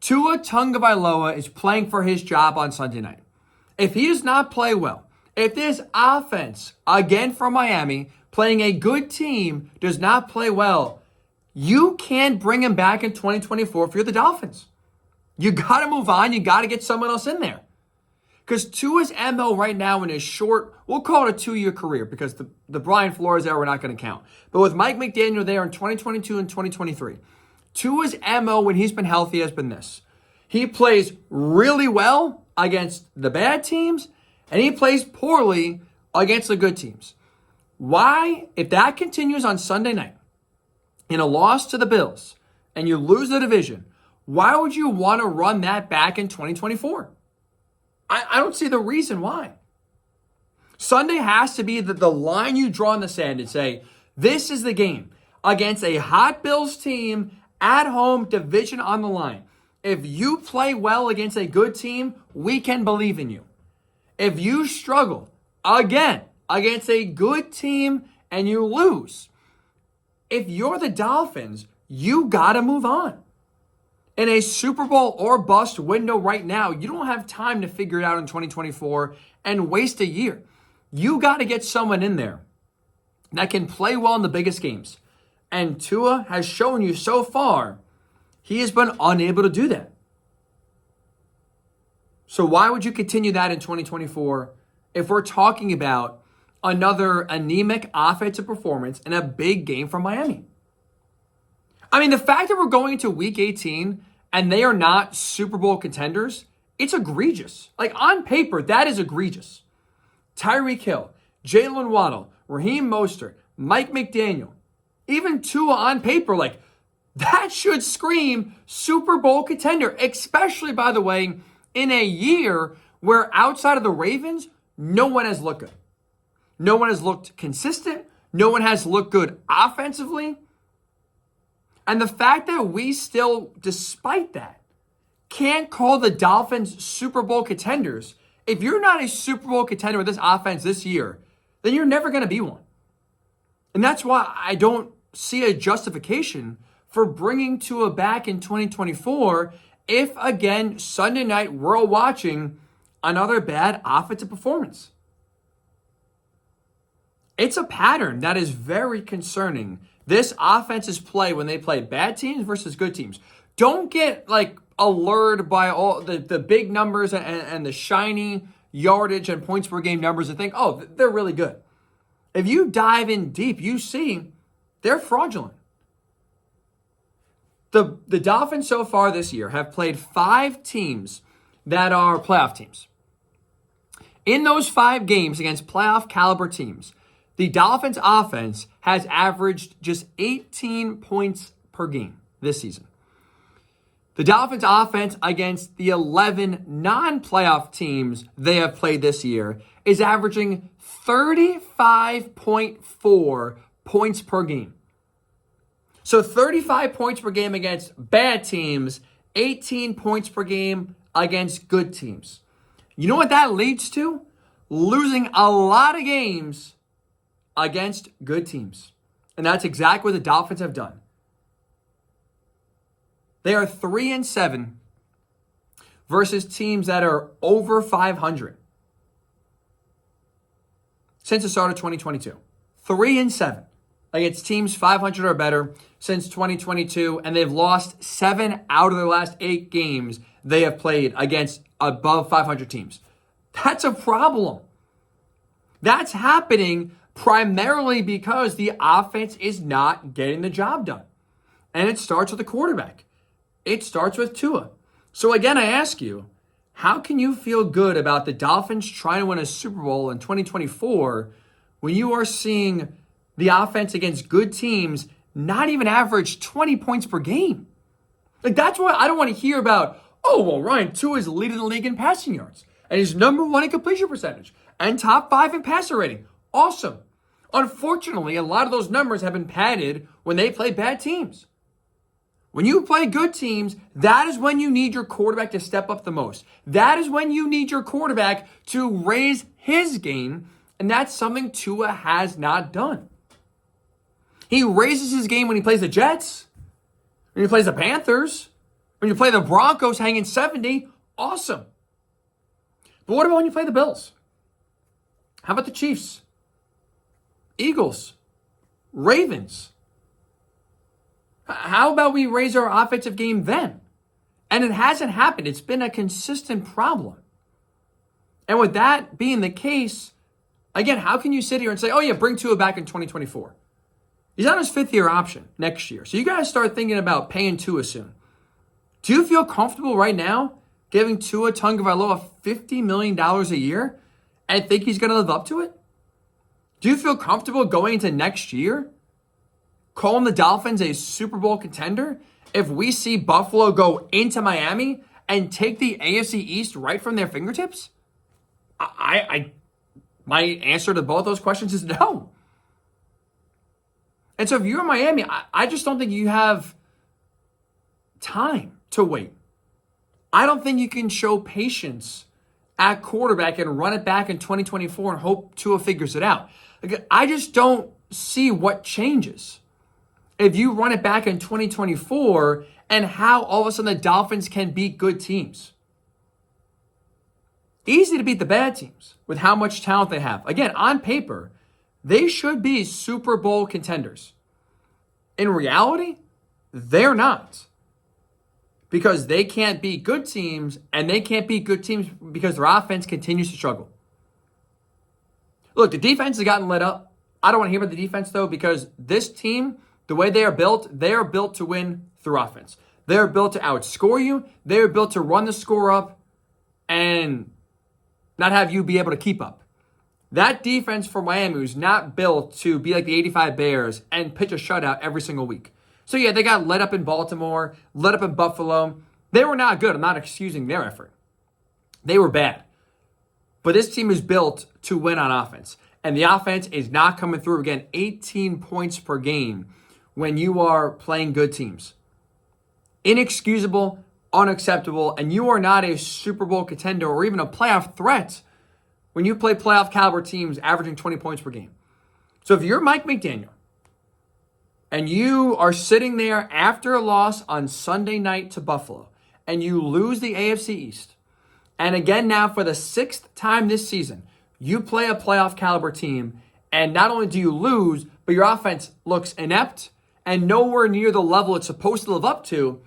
Tua Tagovailoa is playing for his job on Sunday night. If he does not play well, if this offense, again from Miami, playing a good team, does not play well, you can't bring him back in 2024 if you're the Dolphins. You got to move on. You got to get someone else in there. Because Tua's MO right now in his short, we'll call it a 2-year career because the Brian Flores era we're not going to count. But with Mike McDaniel there in 2022 and 2023, Tua's MO when he's been healthy has been this. He plays really well against the bad teams, and he plays poorly against the good teams. Why? If that continues on Sunday night in a loss to the Bills and you lose the division, why would you want to run that back in 2024? I don't see the reason why. Sunday has to be the line you draw in the sand and say, this is the game against a hot Bills team at home, division on the line. If you play well against a good team, we can believe in you. If you struggle, again, against a good team and you lose, if you're the Dolphins, you got to move on. In a Super Bowl or bust window right now, you don't have time to figure it out in 2024 and waste a year. You got to get someone in there that can play well in the biggest games. And Tua has shown you so far, he has been unable to do that. So why would you continue that in 2024 if we're talking about another anemic offensive performance in a big game from Miami? I mean, the fact that we're going into Week 18 and they are not Super Bowl contenders, it's egregious. Like, on paper, that is egregious. Tyreek Hill, Jalen Waddle, Raheem Mostert, Mike McDaniel, even Tua on paper, like, that should scream Super Bowl contender, especially, by the way, in a year where outside of the Ravens, no one has looked good. No one has looked consistent. No one has looked good offensively. And the fact that we still, despite that, can't call the Dolphins Super Bowl contenders, if you're not a Super Bowl contender with this offense this year, then you're never going to be one. And that's why I don't see a justification for bringing Tua back in 2024 if, again, Sunday night we're watching another bad offensive performance. It's a pattern that is very concerning. This offense's play when they play bad teams versus good teams. Don't get allured by all the big numbers and the shiny yardage and points per game numbers and think, oh, they're really good. If you dive in deep, you see they're fraudulent. The Dolphins so far this year have played 5 teams that are playoff teams. In those 5 games against playoff caliber teams, the Dolphins offense has averaged just 18 points per game this season. The Dolphins offense against the 11 non-playoff teams they have played this year is averaging 35.4 points per game. So 35 points per game against bad teams, 18 points per game against good teams. You know what that leads to? Losing a lot of games against good teams. And that's exactly what the Dolphins have done. They are 3-7 versus teams that are over 500 since the start of 2022. 3-7 against teams 500 or better since 2022, and they've lost 7 out of their last 8 games they have played against above 500 teams. That's a problem. That's happening primarily because the offense is not getting the job done. And it starts with the quarterback. It starts with Tua. So again, I ask you, how can you feel good about the Dolphins trying to win a Super Bowl in 2024 when you are seeing the offense against good teams not even average 20 points per game? That's why I don't want to hear about, oh, well, Ryan, Tua is leading the league in passing yards. And he's number 1 in completion percentage and top 5 in passer rating. Awesome. Unfortunately, a lot of those numbers have been padded when they play bad teams. When you play good teams, that is when you need your quarterback to step up the most. That is when you need your quarterback to raise his game, and that's something Tua has not done. He raises his game when he plays the Jets, when he plays the Panthers, When you play the Broncos hanging 70, awesome. But what about when you play the Bills? How about the Chiefs? Eagles? Ravens? How about we raise our offensive game then? And it hasn't happened. It's been a consistent problem. And with that being the case, again, how can you sit here and say, oh yeah, bring Tua back in 2024? He's on his fifth-year option next year. So you got to start thinking about paying Tua soon. Do you feel comfortable right now giving Tua Tagovailoa $50 million a year and think he's going to live up to it? Do you feel comfortable going into next year, calling the Dolphins a Super Bowl contender if we see Buffalo go into Miami and take the AFC East right from their fingertips? My answer to both those questions is no. And so if you're in Miami, I just don't think you have time to wait. I don't think you can show patience at quarterback and run it back in 2024 and hope Tua figures it out. I just don't see what changes if you run it back in 2024 and how all of a sudden the Dolphins can beat good teams. Easy to beat the bad teams with how much talent they have. Again, on paper, they should be Super Bowl contenders. In reality, they're not. Because they can't beat good teams, and they can't beat good teams because their offense continues to struggle. Look, the defense has gotten lit up. I don't want to hear about the defense, though, because this team, the way they are built to win through offense. They are built to outscore you. They are built to run the score up and not have you be able to keep up. That defense for Miami was not built to be like the 85 Bears and pitch a shutout every single week. So yeah, they got let up in Baltimore, let up in Buffalo. They were not good. I'm not excusing their effort. They were bad. But this team is built to win on offense. And the offense is not coming through. Again, 18 points per game when you are playing good teams. Inexcusable, unacceptable, and you are not a Super Bowl contender or even a playoff threat when you play playoff caliber teams averaging 20 points per game. So if you're Mike McDaniel, and you are sitting there after a loss on Sunday night to Buffalo, and you lose the AFC East, and again now for the sixth time this season, you play a playoff caliber team, and not only do you lose, but your offense looks inept and nowhere near the level it's supposed to live up to,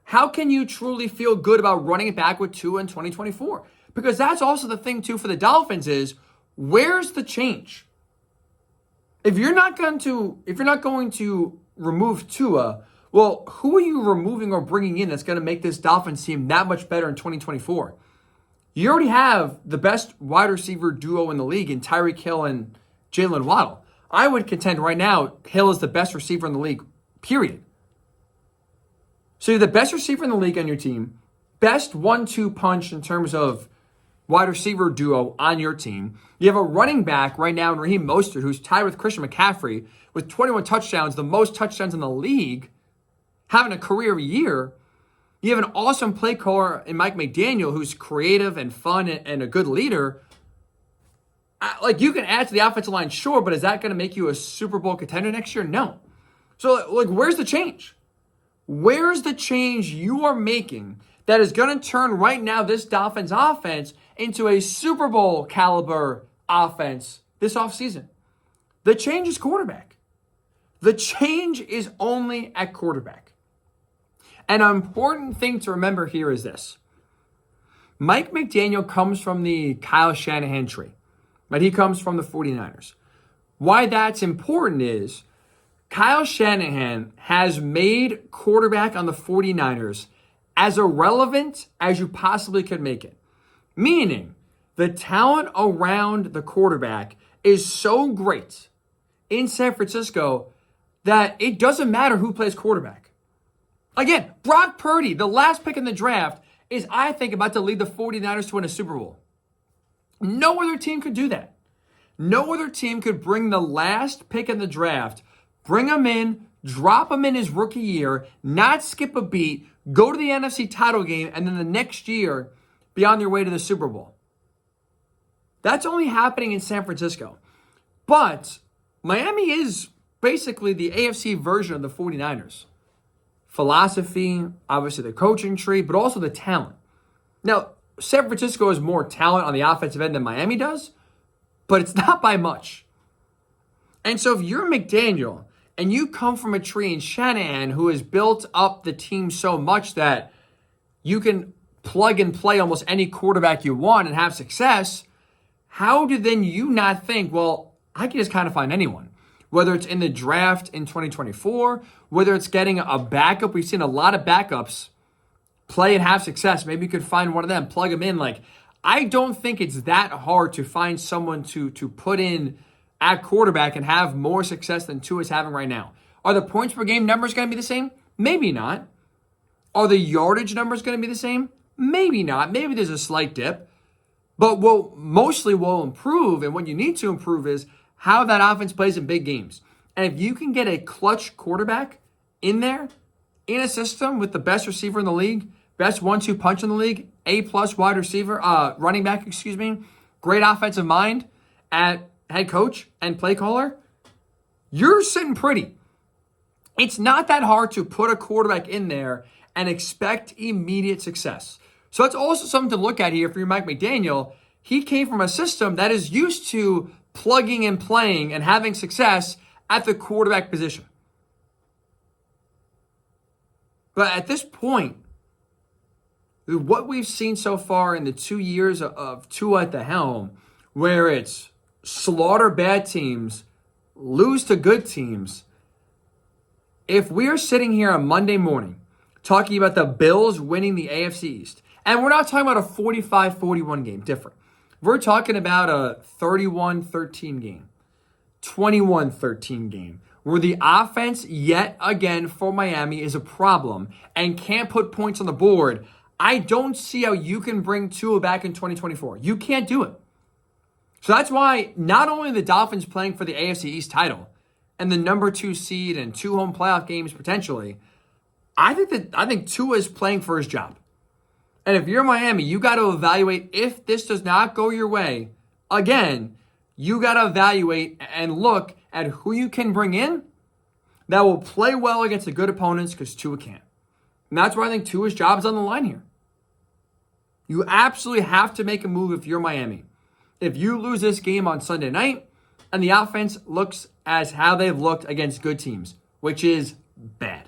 how can you truly feel good about running it back with Tua in 2024? Because that's also the thing, too, for the Dolphins is, where's the change? If you're not going to remove Tua, well, who are you removing or bringing in that's going to make this Dolphins team that much better in 2024? You already have the best wide receiver duo in the league in Tyreek Hill and Jalen Waddle. I would contend right now Hill is the best receiver in the league, period. So you're the best receiver in the league on your team, best 1-2 punch in terms of wide receiver duo on your team. You have a running back right now in Raheem Mostert, who's tied with Christian McCaffrey with 21 touchdowns, the most touchdowns in the league, having a career year. You have an awesome play caller in Mike McDaniel, who's creative and fun and a good leader. Like, you can add to the offensive line, sure, but is that going to make you a Super Bowl contender next year? No. So, like, where's the change? Where's the change you are making that is going to turn right now this Dolphins offense into a Super Bowl caliber offense this offseason? The change is quarterback. The change is only at quarterback. And an important thing to remember here is this. Mike McDaniel comes from the Kyle Shanahan tree, but he comes from the 49ers. Why that's important is Kyle Shanahan has made quarterback on the 49ers as irrelevant as you possibly could make it. Meaning, the talent around the quarterback is so great in San Francisco that it doesn't matter who plays quarterback. Again, Brock Purdy, the last pick in the draft, is, I think, about to lead the 49ers to win a Super Bowl. No other team could do that. No other team could bring the last pick in the draft, bring him in, drop him in his rookie year, not skip a beat, go to the NFC title game, and then the next year be on their way to the Super Bowl. That's only happening in San Francisco. But Miami is basically the AFC version of the 49ers. philosophy, obviously the coaching tree, but also the talent. Now, San Francisco has more talent on the offensive end than Miami does, but it's not by much. And so if you're McDaniel and you come from a tree in Shanahan who has built up the team so much that you can plug and play almost any quarterback you want and have success, how do then you not think, well, I can just kind of find anyone? Whether it's in the draft in 2024, whether it's getting a backup. We've seen a lot of backups play and have success. Maybe you could find one of them, plug them in. Like, I don't think it's that hard to find someone to put in at quarterback and have more success than Tua is having right now. Are the points per game numbers going to be the same? Maybe not. Are the yardage numbers going to be the same? Maybe not. Maybe there's a slight dip. But what mostly will improve, and what you need to improve, is how that offense plays in big games. And if you can get a clutch quarterback in there, in a system with the best receiver in the league, best 1-2 punch in the league, A+ wide receiver, running back, great offensive mind at head coach and play caller, you're sitting pretty. It's not that hard to put a quarterback in there and expect immediate success. So that's also something to look at here for your Mike McDaniel. He came from a system that is used to plugging and playing and having success at the quarterback position. But at this point, what we've seen so far in the 2 years of Tua at the helm, where it's slaughter bad teams, lose to good teams, if we're sitting here on Monday morning talking about the Bills winning the AFC East, and we're not talking about a 45-41 game, different. We're talking about a 31-13 game, 21-13 game, where the offense, yet again, for Miami is a problem and can't put points on the board. I don't see how you can bring Tua back in 2024. You can't do it. So that's why not only the Dolphins playing for the AFC East title and the number 2 seed and 2 home playoff games potentially, I think Tua is playing for his job. And if you're Miami, you got to evaluate if this does not go your way. Again, you got to evaluate and look at who you can bring in that will play well against the good opponents, because Tua can't. And that's why I think Tua's job is on the line here. You absolutely have to make a move if you're Miami. If you lose this game on Sunday night and the offense looks as how they've looked against good teams, which is bad.